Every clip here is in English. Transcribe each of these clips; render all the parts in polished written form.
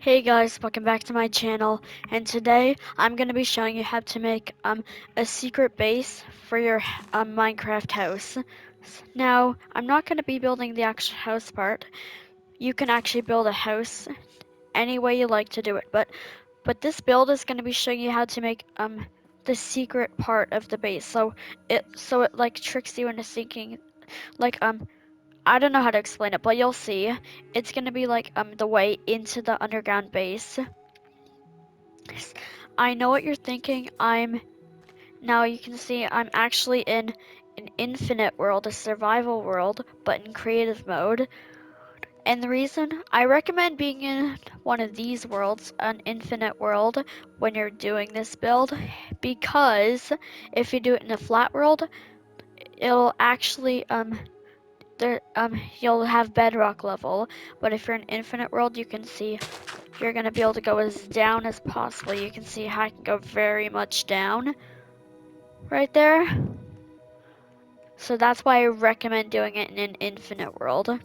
Hey guys, welcome back to my channel, and today I'm going to be showing you how to make a secret base for your Minecraft house. Now, I'm not going to be building the actual house part. You can actually build a house any way you like to do it, but this build is going to be showing you how to make the secret part of the base. So it like tricks you into thinking like I don't know how to explain it, but you'll see. It's going to be like the way into the underground base. I know what you're thinking. Now you can see I'm actually in an infinite world, a survival world, but in creative mode. And the reason I recommend being in one of these worlds, an infinite world, when you're doing this build, because if you do it in a flat world, it'll actually you'll have bedrock level. But if you're in infinite world, you can see you're gonna be able to go as down as possible. You can see how I can go very much down right there. So that's why I recommend doing it in an infinite world.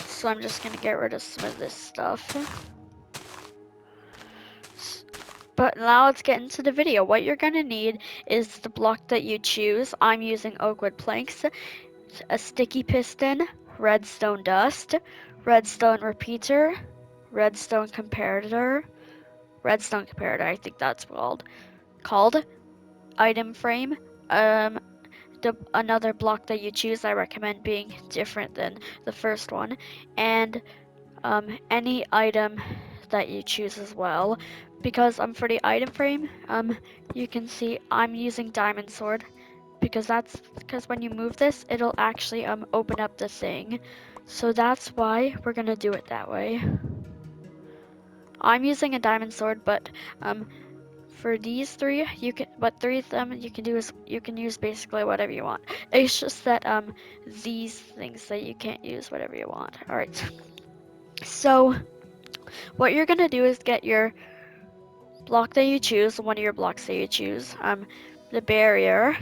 So I'm just gonna get rid of some of this stuff. But now let's get into the video. What you're gonna need is the block that you choose. I'm using oak wood planks, a sticky piston, redstone dust, redstone repeater, redstone comparator, I think that's called item frame. Another block that you choose, I recommend being different than the first one, and any item that you choose as well. Because for the item frame, you can see I'm using diamond sword because when you move this, it'll actually open up the thing. So that's why we're gonna do it that way. I'm using a diamond sword, but for these three, three of them you can do is you can use basically whatever you want. It's just that these things that you can't use whatever you want. All right. So what you're gonna do is get your block that you choose, one of your blocks that you choose, the barrier,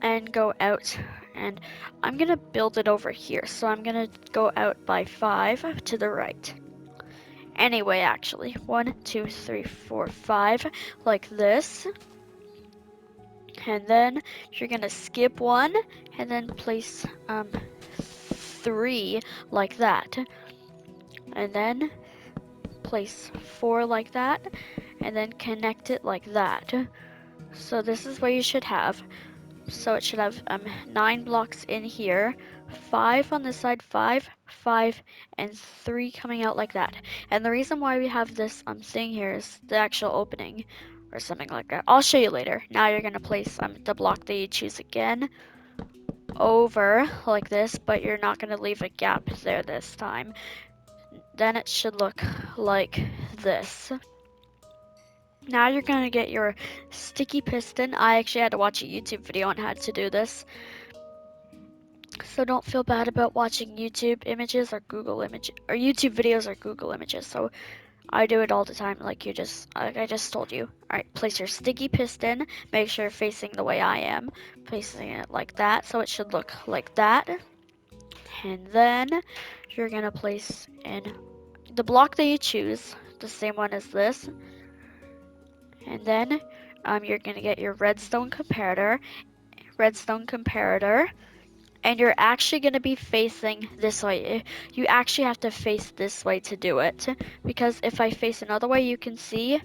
and go out. And I'm gonna build it over here. So I'm gonna go out by 5 to the right. Anyway, actually, 1, 2, 3, 4, 5, like this. And then you're gonna skip 1 and then place 3 like that. And then place 4 like that. And then connect it like that. So this is what you should have. So it should have 9 blocks in here, 5 on this side, 5, 5, and 3 coming out like that. And the reason why we have this thing here is the actual opening or something like that. I'll show you later. Now you're gonna place the block that you choose again over like this, but you're not gonna leave a gap there this time. Then it should look like this. Now you're gonna get your sticky piston. I actually had to watch a YouTube video on how to do this. So don't feel bad about watching YouTube images or Google images or YouTube videos or Google images. So I do it all the time like I just told you. Alright, place your sticky piston. Make sure you're facing the way I am. Placing it like that. So it should look like that. And then you're gonna place in the block that you choose, the same one as this. And then you're gonna get your redstone comparator, and you're actually gonna be facing this way. You actually have to face this way to do it, because if I face another way, you can see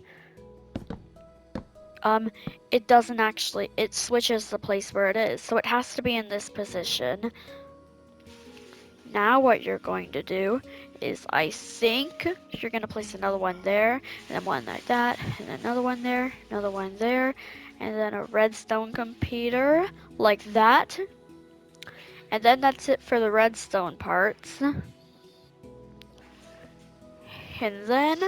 it doesn't actually, it switches the place where it is, so it has to be in this position. Now what you're going to do is, I think you're gonna place another one there, and then one like that, and then another one there, another one there, and then a redstone comparator like that. And then that's it for the redstone parts. And then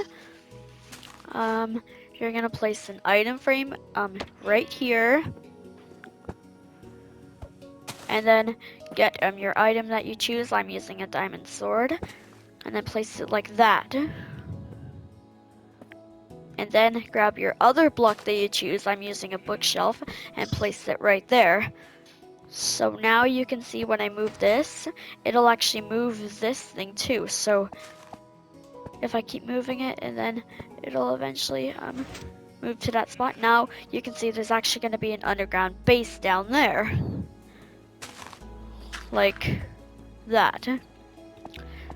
you're gonna place an item frame right here, and then get your item that you choose. I'm using a diamond sword, and then place it like that. And then grab your other block that you choose. I'm using a bookshelf, and place it right there. So now you can see when I move this, it'll actually move this thing too. So if I keep moving it, and then it'll eventually move to that spot. Now you can see there's actually going to be an underground base down there, like that.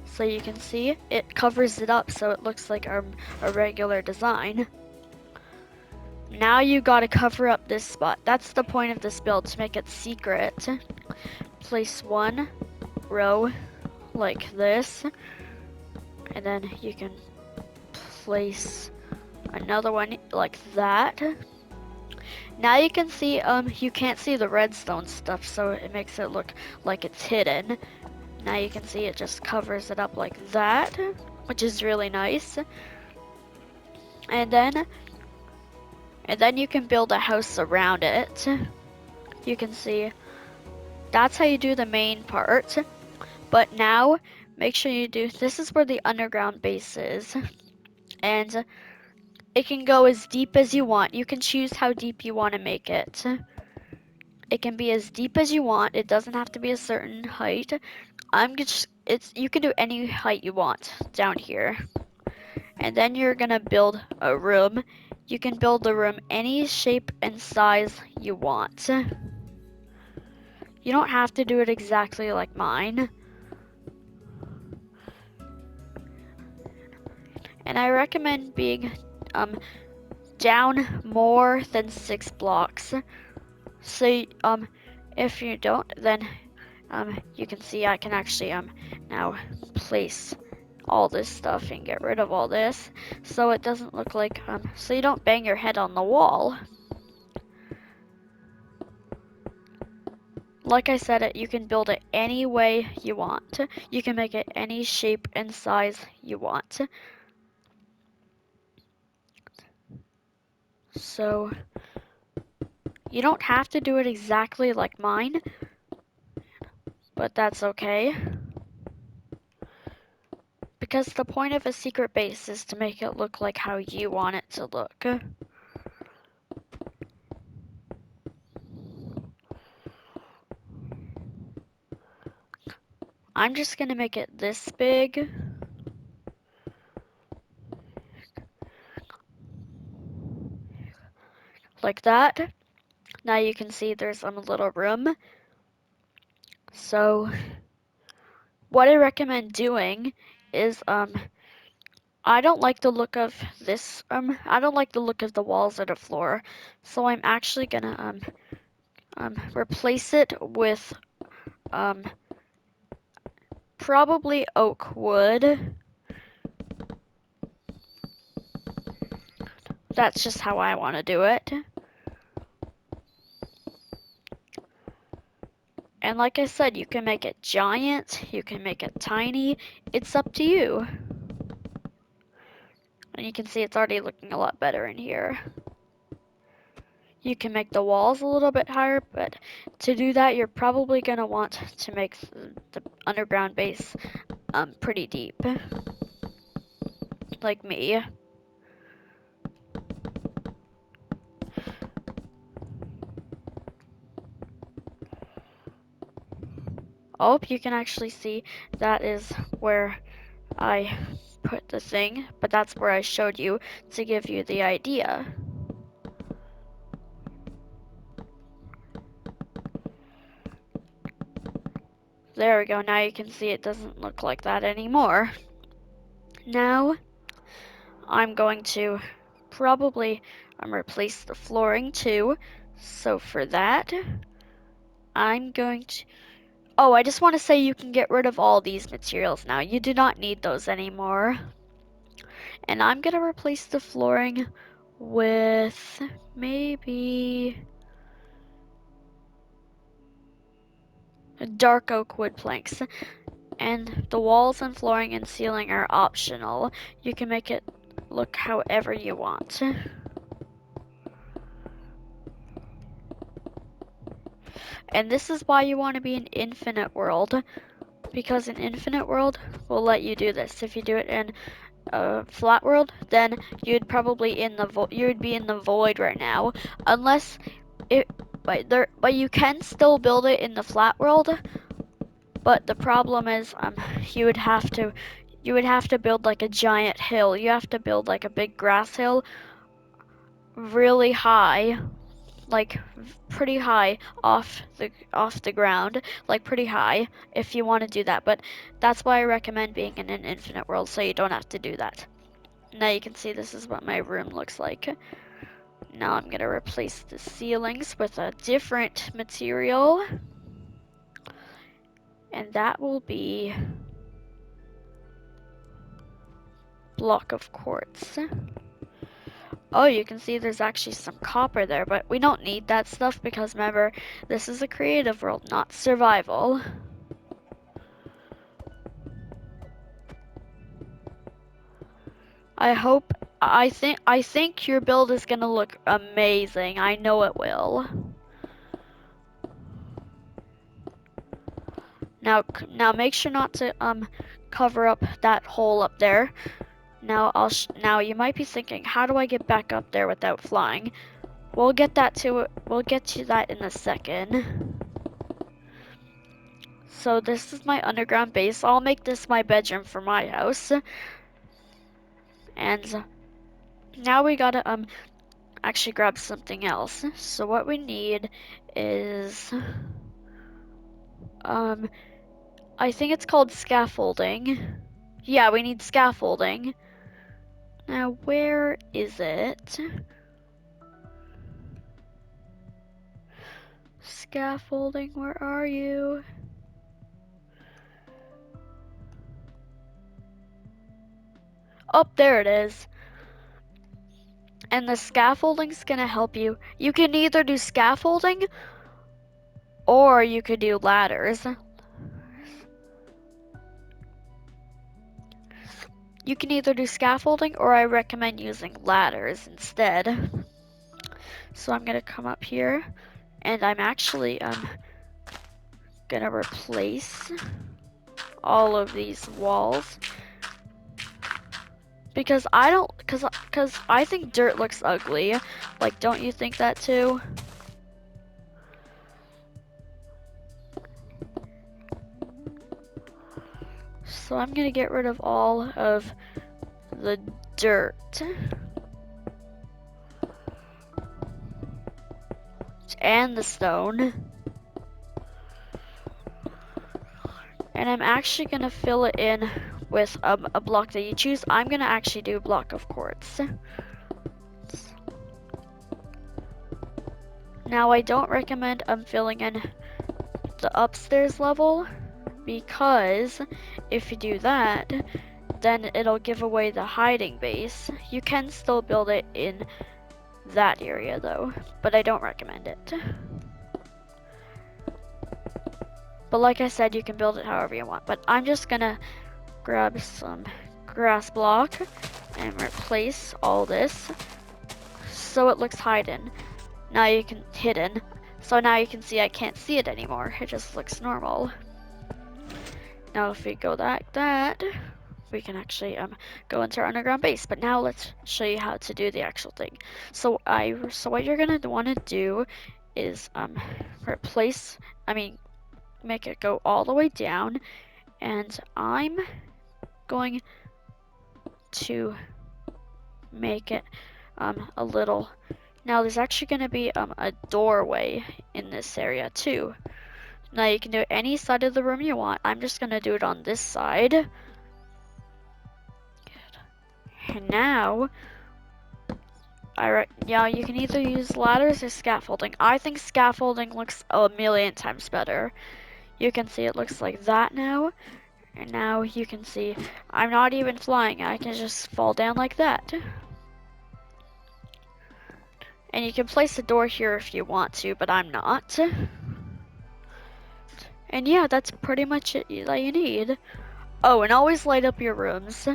So you can see it covers it up so it looks like a regular design. Now you gotta cover up this spot. That's the point of this build, to make it secret. Place one row like this, and then you can place another one like that. Now you can see, you can't see the redstone stuff, so it makes it look like it's hidden. Now you can see it just covers it up like that, which is really nice. And then you can build a house around it. You can see that's how you do the main part. But now make sure you do, this is where the underground base is. And it can go as deep as you want. You can choose how deep you want to make it. It can be as deep as you want. It doesn't have to be a certain height. You can do any height you want down here. And then you're gonna build a room. You can build the room any shape and size you want. You don't have to do it exactly like mine. And I recommend being down more than 6 blocks. So if you don't, then you can see I can actually now place all this stuff and get rid of all this, so it doesn't look like so you don't bang your head on the wall. Like I said, you can build it any way you want. You can make it any shape and size you want. So you don't have to do it exactly like mine, but that's okay. Because the point of a secret base is to make it look like how you want it to look. I'm just gonna make it this big. Like that. Now you can see there's a little room. So what I recommend doing is I don't like the look of this I don't like the look of the walls or the floor. So I'm actually gonna replace it with probably oak wood. That's just how I want to do it. And like I said, you can make it giant, you can make it tiny, it's up to you. And you can see it's already looking a lot better in here. You can make the walls a little bit higher, but to do that, you're probably going to want to make the underground base pretty deep, like me. Oh, you can actually see that is where I put the thing, but that's where I showed you to give you the idea. There we go, now you can see it doesn't look like that anymore. Now, I'm going to probably replace the flooring too. So for that, I'm going to... Oh, I just want to say you can get rid of all these materials now. You do not need those anymore. And I'm going to replace the flooring with maybe dark oak wood planks. And the walls and flooring and ceiling are optional. You can make it look however you want. And this is why you want to be in infinite world, because an infinite world will let you do this. If you do it in a flat world, then you'd probably you'd be in the void right now, unless it but you can still build it in the flat world. But the problem is you would have to you would have to build like a giant hill. You have to build like a big grass hill really high, like pretty high off the ground, like pretty high if you want to do that. But that's why I recommend being in an infinite world, so you don't have to do that. Now you can see this is what my room looks like. Now I'm gonna replace the ceilings with a different material, and that will be block of quartz. Oh, you can see there's actually some copper there, but we don't need that stuff because remember, this is a creative world, not survival. I think your build is gonna look amazing. I know it will. Now make sure not to cover up that hole up there. Now you might be thinking, how do I get back up there without flying? We'll get to that in a second. So this is my underground base. I'll make this my bedroom for my house. And now we gotta actually grab something else. So what we need is I think it's called scaffolding. Yeah, we need scaffolding. Now where is it? Scaffolding, where are you? Oh, there it is. And the scaffolding's gonna help you. You can either do scaffolding or you could do ladders. You can either do scaffolding or I recommend using ladders instead. So I'm gonna come up here and I'm actually gonna replace all of these walls because I think dirt looks ugly. Like, don't you think that too? So I'm gonna get rid of all of the dirt and the stone. And I'm actually gonna fill it in with a block that you choose. I'm gonna actually do a block of quartz. Now I don't recommend filling in the upstairs level because if you do that, then it'll give away the hiding base. You can still build it in that area though, but I don't recommend it. But like I said, you can build it however you want. But I'm just gonna grab some grass block and replace all this so it looks hidden. Now you can hidden. So now you can see I can't see it anymore. It just looks normal. Now if we go like that, we can actually go into our underground base. But now let's show you how to do the actual thing. So what you're gonna want to do is make it go all the way down, and I'm going to make it a little. Now there's actually going to be a doorway in this area too. Now you can do it any side of the room you want. I'm just going to do it on this side. Good. And now you can either use ladders or scaffolding. I think scaffolding looks a million times better. You can see it looks like that now. And now you can see I'm not even flying. I can just fall down like that. And you can place a door here if you want to, but I'm not. And yeah, that's pretty much it that you need. Oh, and always light up your rooms.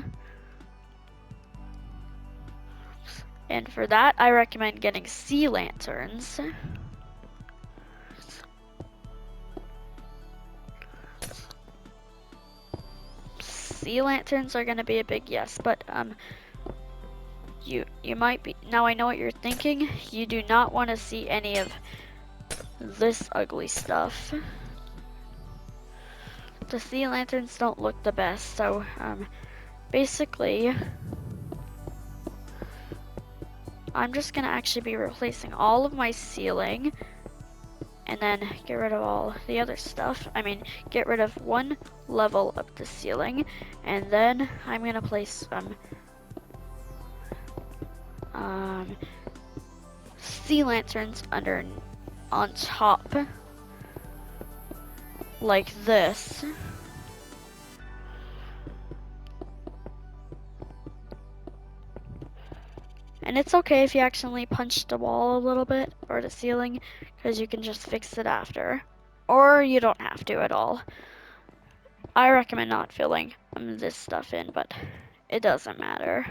And for that, I recommend getting sea lanterns. Sea lanterns are gonna be a big yes, but you might be. Now I know what you're thinking. You do not want to see any of this ugly stuff. The sea lanterns don't look the best, so basically, I'm just gonna actually be replacing all of my ceiling and then get rid of all the other stuff. I mean, get rid of one level of the ceiling, and then I'm gonna place sea lanterns on top like this. And it's okay if you accidentally punch the wall a little bit or the ceiling, because you can just fix it after. Or you don't have to at all. I recommend not filling this stuff in, but it doesn't matter.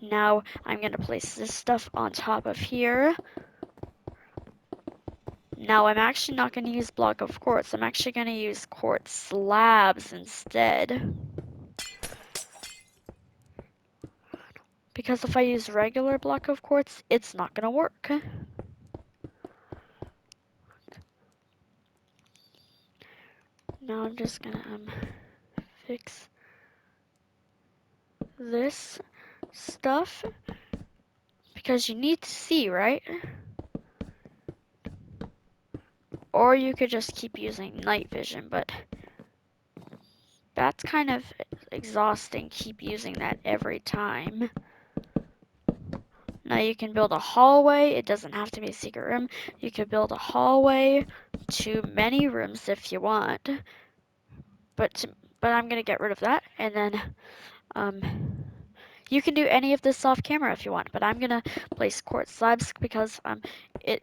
Now I'm gonna place this stuff on top of here. Now I'm actually not gonna use block of quartz. I'm actually gonna use quartz slabs instead. Because if I use regular block of quartz, it's not gonna work. Now I'm just gonna fix this stuff because you need to see, right? Or you could just keep using night vision, but that's kind of exhausting, keep using that every time. Now you can build a hallway. It doesn't have to be a secret room. You could build a hallway to many rooms if you want. But I'm gonna get rid of that, and then you can do any of this off camera if you want. But I'm gonna place quartz slabs because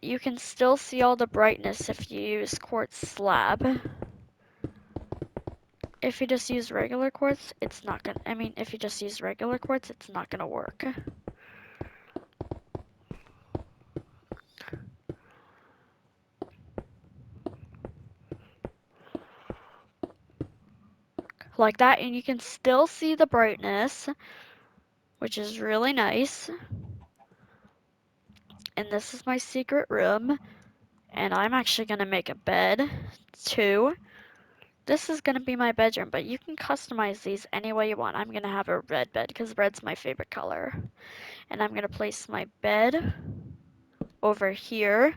you can still see all the brightness if you use quartz slab. If you just use regular quartz, it's not gonna. I mean, if you just use regular quartz, it's not gonna work. Like that, and you can still see the brightness, which is really nice. And this is my secret room, and I'm actually gonna make a bed too. This is gonna be my bedroom, but you can customize these any way you want. I'm gonna have a red bed because red's my favorite color. And I'm gonna place my bed over here.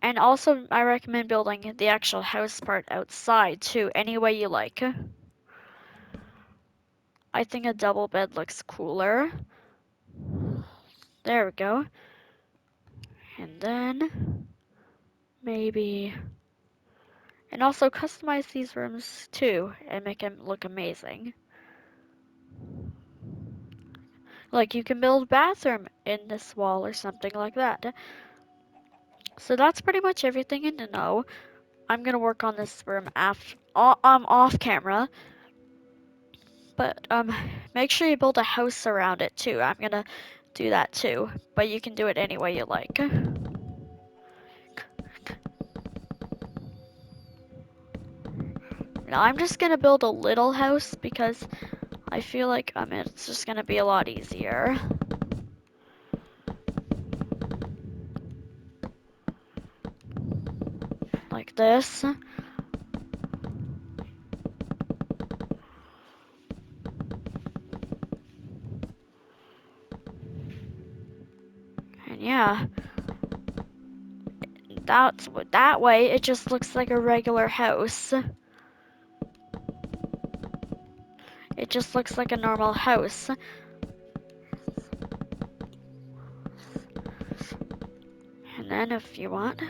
And also, I recommend building the actual house part outside too, any way you like. I think a double bed looks cooler. There we go. And then maybe, and also customize these rooms too and make them look amazing. Like you can build a bathroom in this wall or something like that. So that's pretty much everything you need to know. I'm gonna work on this room off camera, but make sure you build a house around it too. I'm gonna do that too, but you can do it any way you like. Now I'm just gonna build a little house because I feel like it's just gonna be a lot easier. Like this. And yeah. That way it just looks like a regular house. It just looks like a normal house. And then if you want,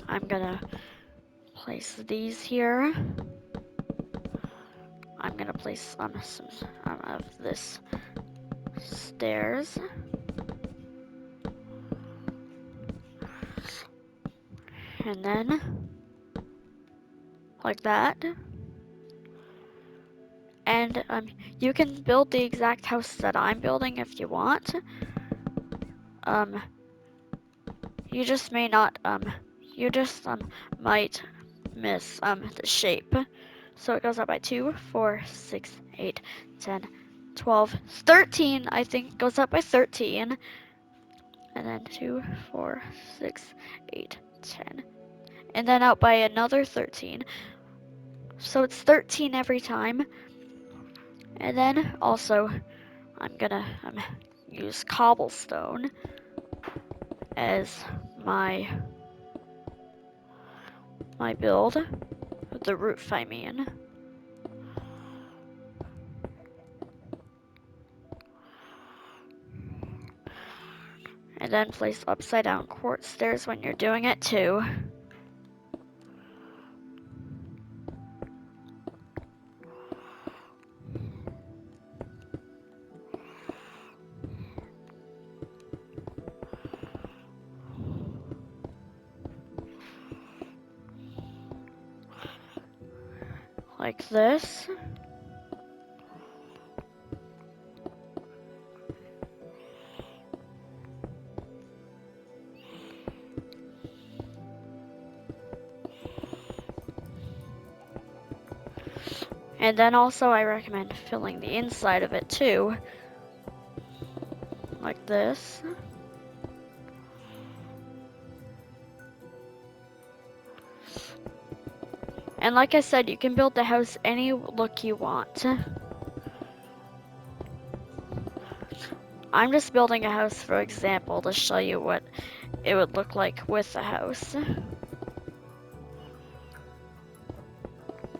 I'm gonna place these here. I'm gonna place some of this stairs. And then like that. And you can build the exact house that I'm building if you want. You just may not you just might miss the shape. So it goes up by 2, 4, 6, 8, 10, 12, 13. I think it goes up by 13. And then 2, 4, 6, 8, 10. And then out by another 13. So it's 13 every time. And then also I'm gonna use cobblestone as my build, the roof I mean. And then place upside down quartz stairs when you're doing it too. Like this. And then also I recommend filling the inside of it too. Like this. And like I said, you can build the house any look you want. I'm just building a house for example to show you what it would look like with a house.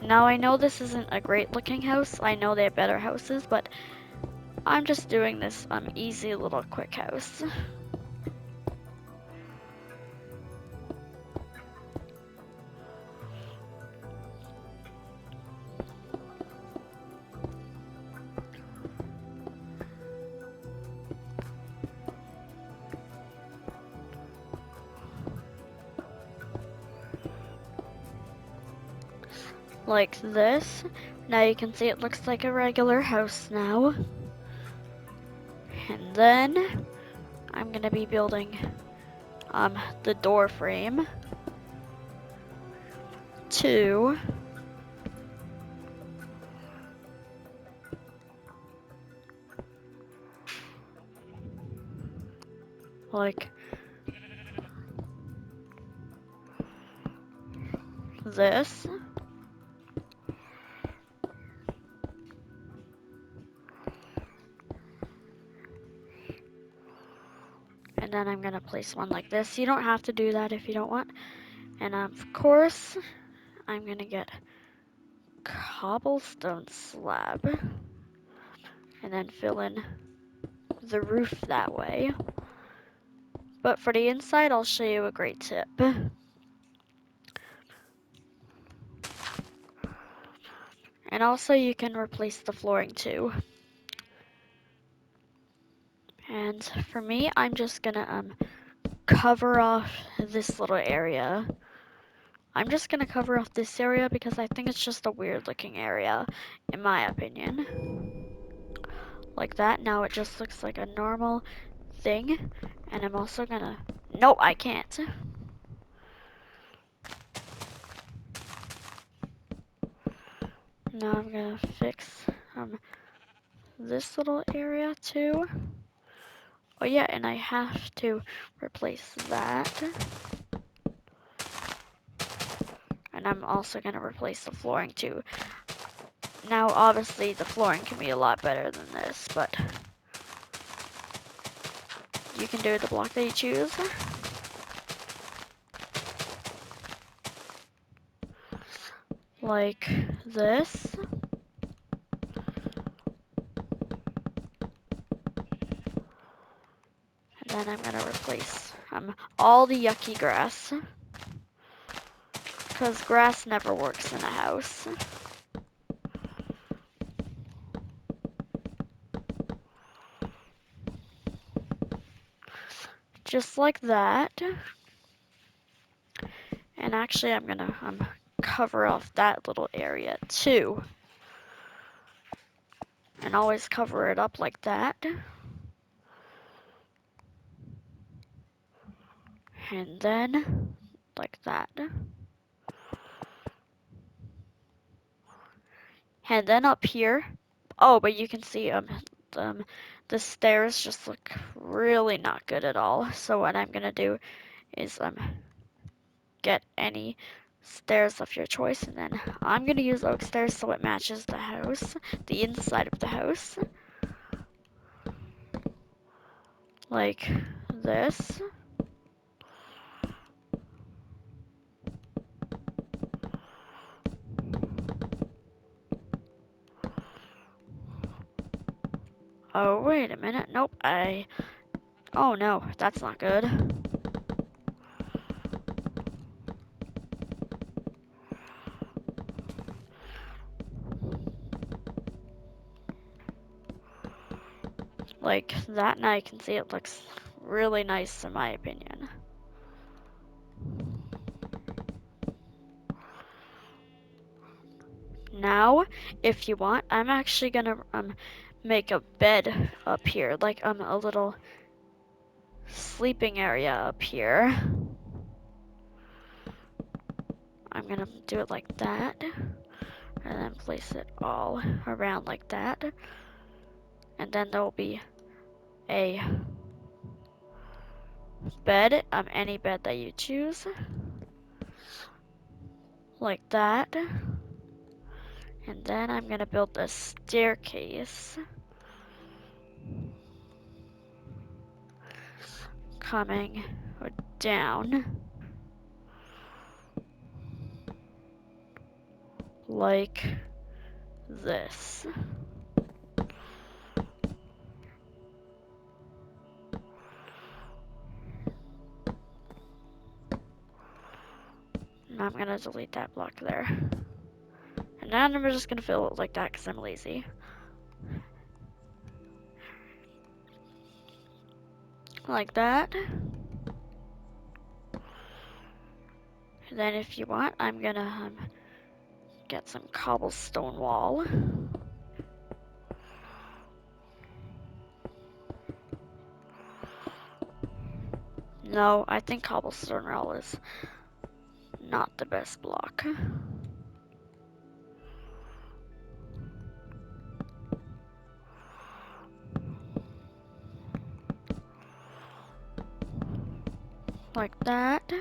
Now I know this isn't a great looking house, I know they have better houses, but I'm just doing this easy little quick house. Like this. Now you can see it looks like a regular house now. And then I'm gonna be building the door frame to like this. And then I'm gonna place one like this. You don't have to do that if you don't want. And of course, I'm gonna get cobblestone slab and then fill in the roof that way. But for the inside, I'll show you a great tip. And also you can replace the flooring too. And for me, I'm just gonna cover off this little area. I'm just gonna cover off this area because I think it's just a weird looking area, in my opinion. Like that, now it just looks like a normal thing. And I'm also gonna, no, I can't. Now I'm gonna fix this little area too. Oh yeah, and I have to replace that. And I'm also gonna replace the flooring too. Now obviously the flooring can be a lot better than this, but you can do the block that you choose. Like this. And then I'm gonna replace all the yucky grass. Because grass never works in a house. Just like that. And actually I'm gonna cover off that little area too. And always cover it up like that. And then like that. And then up here, oh, but you can see the stairs just look really not good at all. So what I'm gonna do is get any stairs of your choice, and then I'm gonna use oak stairs so it matches the house, the inside of the house, like this. Oh, wait a minute. Nope, oh no, that's not good. Like that, now you can see it looks really nice in my opinion. Now, if you want, I'm actually gonna make a bed up here, like a little sleeping area up here. I'm gonna do it like that, and then place it all around like that. And then there will be a bed, any bed that you choose, like that. And then I'm gonna build a staircase coming down like this. And I'm gonna delete that block there. And then I'm just gonna fill it like that because I'm lazy. Like that. And then if you want, I'm gonna get some cobblestone wall. No, I think cobblestone wall is not the best block. Like that.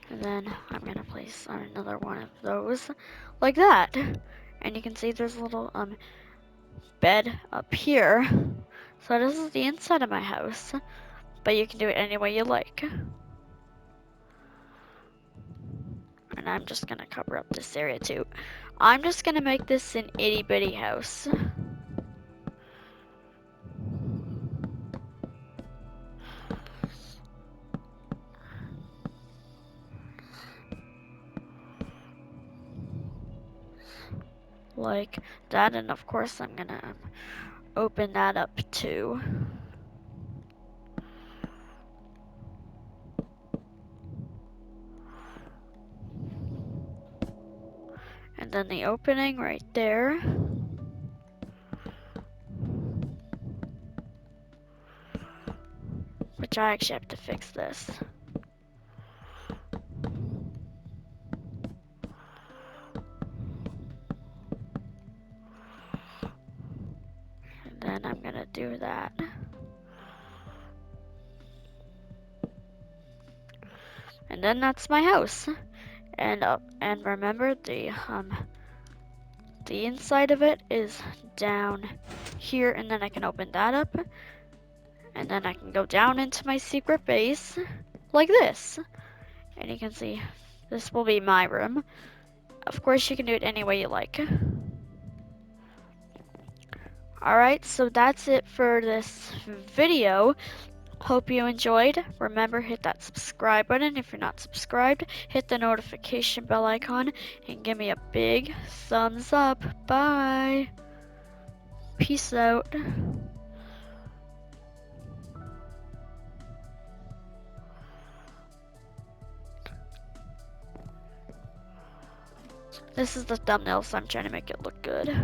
And then I'm gonna place another one of those like that. And you can see there's a little bed up here. So this is the inside of my house, but you can do it any way you like. And I'm just gonna cover up this area too. I'm just gonna make this an itty bitty house. Like that, and of course I'm gonna open that up too. And then the opening right there. Which I actually have to fix this. And then I'm gonna do that. And then that's my house. And remember the inside of it is down here, and then I can open that up. And then I can go down into my secret base like this. And you can see this will be my room. Of course, you can do it any way you like. Alright, so that's it for this video. Hope you enjoyed. Remember, hit that subscribe button. If you're not subscribed, hit the notification bell icon and give me a big thumbs up. Bye. Peace out. This is the thumbnail, so I'm trying to make it look good.